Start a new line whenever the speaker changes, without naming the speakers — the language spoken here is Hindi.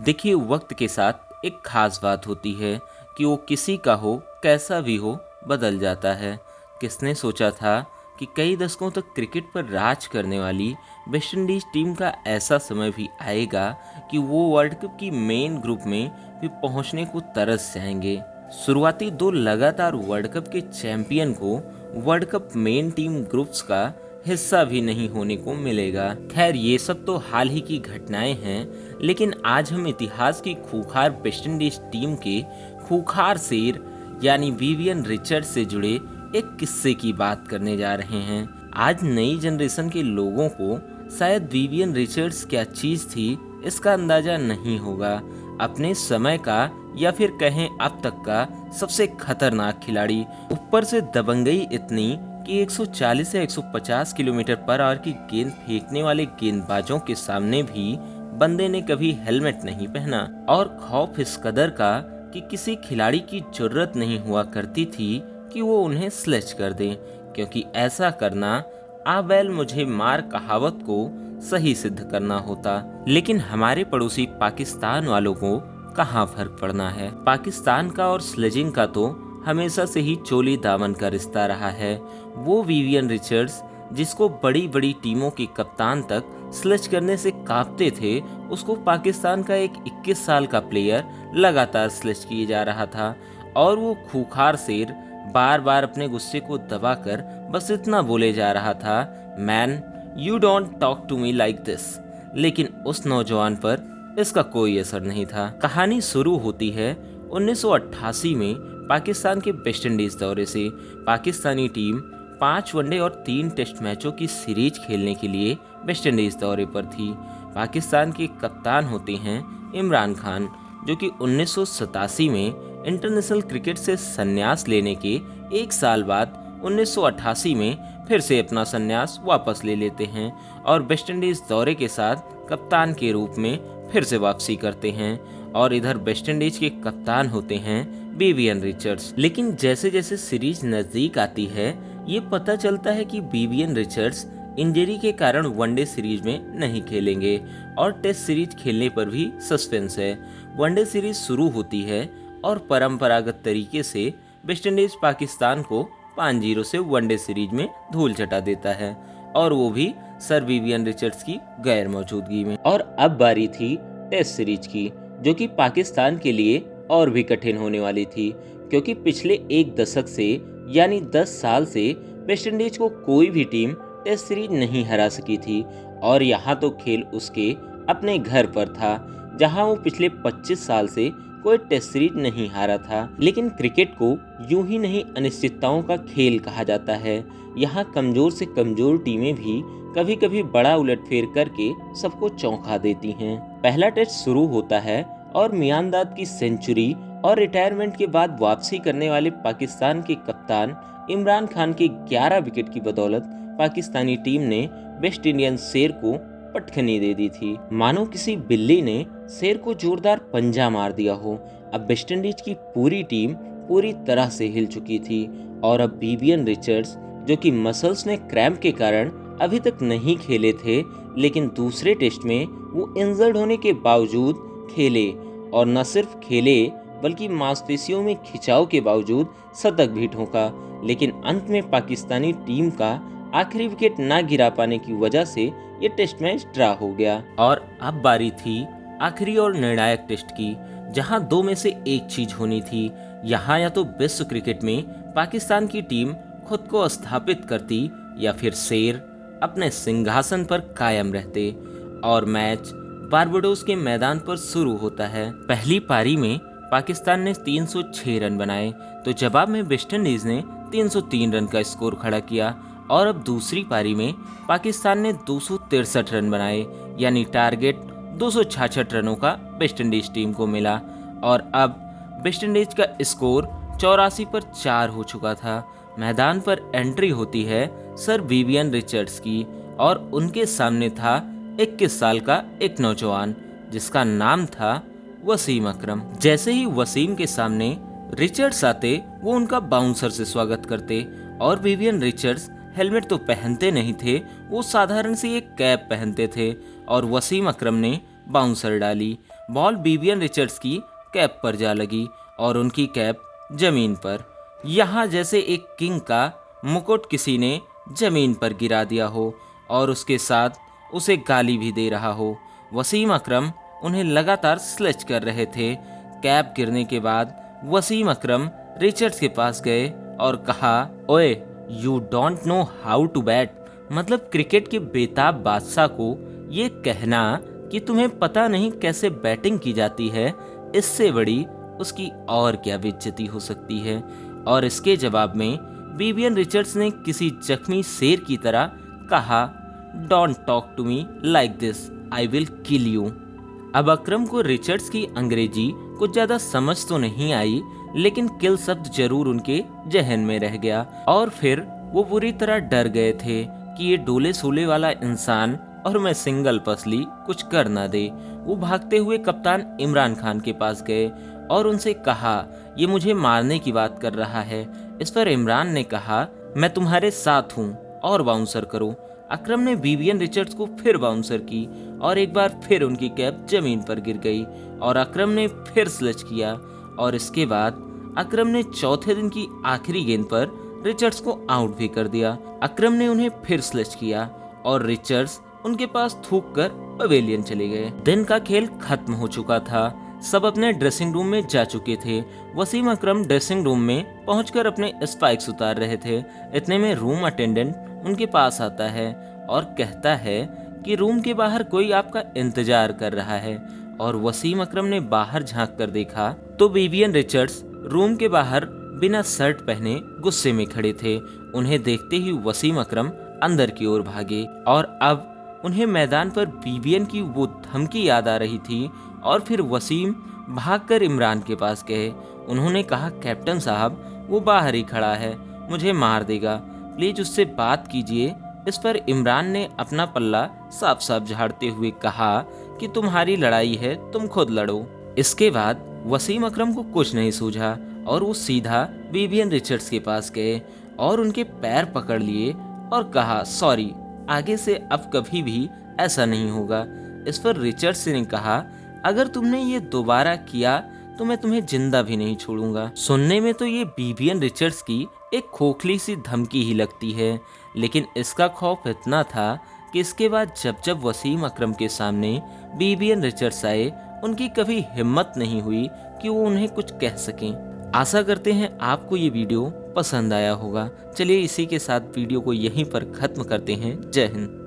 देखिए, वक्त के साथ एक खास बात होती है कि वो किसी का हो, कैसा भी हो, बदल जाता है। किसने सोचा था कि कई दशकों तक क्रिकेट पर राज करने वाली वेस्टइंडीज टीम का ऐसा समय भी आएगा कि वो वर्ल्ड कप की मेन ग्रुप में भी पहुंचने को तरस जाएंगे। शुरुआती दो लगातार वर्ल्ड कप के चैंपियन को world cup main team groups का हिस्सा भी नहीं होने को मिलेगा। खैर, ये सब तो हाल ही की घटनाएं हैं, लेकिन आज हम इतिहास की खूंखार वेस्टइंडीज टीम के खूंखार शेर यानी विवियन रिचर्ड्स से जुड़े एक किस्से की बात करने जा रहे हैं। आज नई जनरेशन के लोगों को शायद विवियन रिचर्ड्स क्या चीज थी इसका अंदाजा नहीं होगा। अपने समय का या फिर कहें अब तक का सबसे खतरनाक खिलाड़ी, ऊपर से दबंगई इतनी कि 140 से 150 किलोमीटर पर आवर की गेंद फेंकने वाले गेंदबाजों के सामने भी बंदे ने कभी हेलमेट नहीं पहना, और खौफ इस कदर का कि किसी खिलाड़ी की जरूरत नहीं हुआ करती थी कि वो उन्हें स्लेज कर दे, क्योंकि ऐसा करना "आ बैल मुझे मार" कहावत को सही सिद्ध करना होता। लेकिन हमारे पड़ोसी पाकिस्तान वालों को कहाँ फर्क पड़ना है। पाकिस्तान का और स्लेजिंग का तो हमेशा से ही चोली दामन का रिश्ता रहा है। वो विवियन रिचर्ड्स जिसको बड़ी बड़ी टीमों के कप्तान तक स्लेज करने से कांपते थे, उसको पाकिस्तान का एक 21 साल का प्लेयर लगातार स्लेज किए जा रहा था, और वो खूंखार शेर बार बार अपने गुस्से को दबाकर बस इतना बोले जा रहा था, "man, you don't talk to me like this". लेकिन उस नौजवान पर इसका कोई असर नहीं था। कहानी शुरू होती है 1988 में पाकिस्तान के वेस्टइंडीज दौरे से। पाकिस्तानी टीम 5 वनडे और 3 टेस्ट मैचों की सीरीज खेलने के लिए वेस्टइंडीज दौरे पर थी। पाकिस्तान के कप्तान होते हैं इमरान खान, जो कि 1987 में इंटरनेशनल क्रिकेट से संन्यास लेने के एक साल बाद 1988 में फिर से अपना संन्यास वापस ले लेते हैं और वेस्टइंडीज दौरे के साथ कप्तान के रूप में फिर से वापसी करते हैं। और इधर वेस्टइंडीज के कप्तान होते हैं विवियन रिचर्ड्स। लेकिन जैसे जैसे सीरीज नजदीक आती है, ये पता चलता है कि विवियन रिचर्ड्स इंजरी के कारण वनडे सीरीज में नहीं खेलेंगे, और टेस्ट सीरीज खेलने पर भी सस्पेंस है। वनडे सीरीज शुरू होती है और परंपरागत तरीके से वेस्टइंडीज पाकिस्तान को 5-0 से वनडे सीरीज में धूल चटा देता है, और वो भी सर विवियन रिचर्ड्स की गैर मौजूदगी में। और अब बारी थी टेस्ट सीरीज की, जो कि पाकिस्तान के लिए और भी कठिन होने वाली थी, क्योंकि पिछले एक दशक से यानी 10 साल से वेस्टइंडीज को कोई भी टीम टेस्ट सीरीज नहीं हरा सकी थी। और यहाँ तो खेल उसके अपने घर पर था, जहाँ वो पिछले 25 साल से कोई टेस्ट सीरीज नहीं हारा था। लेकिन क्रिकेट को यूं ही नहीं अनिश्चितताओं का खेल कहा जाता है। यहाँ कमजोर से कमजोर टीमें भी कभी कभी बड़ा उलटफेर करके सबको चौंका देती हैं। पहला टेस्ट शुरू होता है और मियांदाद की सेंचुरी और रिटायरमेंट के बाद वापसी करने वाले पाकिस्तान के कप्तान इमरान खान के 11 विकेट की बदौलत पाकिस्तानी टीम ने वेस्ट इंडियन शेर को पटखनी दे दी थी, मानो किसी बिल्ली ने शेर को जोरदार पंजा मार दिया हो। अब वेस्टइंडीज की पूरी टीम पूरी तरह से हिल चुकी थी, और अब विवियन रिचर्ड्स, जो कि मसल्स में क्रैम्प के कारण अभी तक नहीं खेले थे, लेकिन दूसरे टेस्ट में वो इंजर्ड होने के बावजूद खेले, और न सिर्फ खेले बल्कि मांसपेशियों में खिंचाव के बावजूद शतक भी ठोका। लेकिन अंत में पाकिस्तानी टीम का आखिरी विकेट न गिरा पाने की वजह से ये टेस्ट मैच ड्रा हो गया। और अब बारी थी आखिरी और निर्णायक टेस्ट की, जहां दो में से एक चीज होनी थी। यहाँ या तो विश्व क्रिकेट में पाकिस्तान की टीम खुद को स्थापित करती, या फिर शेर अपने सिंहासन पर कायम रहते। और मैच बारबाडोस के मैदान पर शुरू होता है। पहली पारी में पाकिस्तान ने 306 रन बनाए, तो जवाब में वेस्टइंडीज ने 303 रन का स्कोर खड़ा किया। और अब दूसरी पारी में पाकिस्तान ने 263 रन बनाए, यानी टारगेट 266 रनों का वेस्टइंडीज टीम को मिला। और अब वेस्टइंडीज का स्कोर 84 पर 4 हो चुका था। मैदान पर एंट्री होती है सर विवियन रिचर्ड्स की, और उनके सामने था 21 साल का एक नौजवान, जिसका नाम था वसीम अकरम। जैसे ही वसीम के सामने रिचर्ड्स आते, वो उनका बाउंसर से स्वागत करते, और विवियन रिचर्ड्स हेलमेट तो पहनते नहीं थे, वो साधारण सी एक कैप पहनते थे, और वसीम अकरम ने बाउंसर डाली। बॉल विवियन रिचर्ड्स की कैप पर जा लगी और उनकी कैप जमीन पर। यहाँ जैसे एक किंग का मुकुट किसी ने जमीन पर गिरा दिया हो और उसके साथ उसे गाली भी दे रहा हो। वसीम अकरम उन्हें लगातार स्लेच कर रहे थे। कैप गिरने के बाद वसीम अकरम रिचर्ड्स के पास गए और कहा, ओए you don't know how to bat. मतलब क्रिकेट के बेताब बादशाह को ये कहना कि तुम्हें पता नहीं कैसे बैटिंग की जाती है, इससे बड़ी उसकी और क्या बेइज्जती हो सकती है। और इसके जवाब में विवियन रिचर्ड्स ने किसी जख्मी शेर की तरह कहा, don't talk to me like this, I will kill you. अब अकरम को रिचर्ड्स की अंग्रेजी कुछ ज्यादा समझ तो नहीं आई, लेकिन किल शब्द जरूर उनके जहन में रह गया और फिर वो पूरी तरह डर गए थे कि ये डोले सोले वाला इंसान और मैं सिंगल पसली कुछ कर ना दे। वो भागते हुए कप्तान इमरान खान के पास गए और उनसे कहा, ये मुझे मारने की बात कर रहा है। इस पर इमरान ने कहा, मैं तुम्हारे साथ हूँ और बाउंसर करो। अकरम ने विवियन रिचर्ड्स को फिर बाउंसर की और एक बार फिर उनकी कैप जमीन पर गिर गई और अकरम ने फिर स्लेच किया। और इसके बाद अकरम ने चौथे दिन की आखिरी गेंद पर रिचर्ड्स को आउट भी कर दिया। अकरम ने उन्हें फिर स्लेच किया और रिचर्ड्स उनके पास थूक कर पवेलियन चले गए। दिन का खेल खत्म हो चुका था। सब अपने ड्रेसिंग रूम में जा चुके थे। वसीम अकरम ड्रेसिंग रूम में पहुंचकर अपने स्पाइक्स उतार रहे थे। इतने में रूम अटेंडेंट उनके पास आता है और कहता है कि रूम के बाहर कोई आपका इंतजार कर रहा है। और वसीम अकरम ने बाहर झांक कर देखा तो विवियन रिचर्ड्स रूम के बाहर बिना शर्ट पहने गुस्से में खड़े थे। उन्हें देखते ही वसीम अकरम अंदर की ओर भागे और अब उन्हें मैदान पर विवियन की वो धमकी याद आ रही थी। और फिर वसीम भागकर इमरान के पास गए। उन्होंने कहा, कैप्टन साहब वो बाहर ही खड़ा है, मुझे मार देगा, प्लीज उससे बात कीजिए। इस पर इमरान ने अपना पल्ला साफ साफ झाड़ते हुए कहा कि तुम्हारी लड़ाई है, तुम खुद लड़ो। इसके बाद वसीम अकरम को कुछ नहीं सूझा और वो सीधा विवियन रिचर्ड्स के पास गए और उनके पैर पकड़ लिए और कहा, सॉरी, आगे से अब कभी भी ऐसा नहीं होगा। इस पर रिचर्ड्स ने कहा, अगर तुमने ये दोबारा किया तो मैं तुम्हें जिंदा भी नहीं छोड़ूंगा। सुनने में तो ये विवियन रिचर्ड्स की एक खोखली सी धमकी ही लगती है, लेकिन इसका खौफ इतना था कि इसके बाद जब जब वसीम अकरम के सामने विवियन रिचर्ड्स आए, उनकी कभी हिम्मत नहीं हुई कि वो उन्हें कुछ कह सकें। आशा करते हैं आपको ये वीडियो पसंद आया होगा। चलिए इसी के साथ वीडियो को यहीं पर खत्म करते हैं। जय हिंद।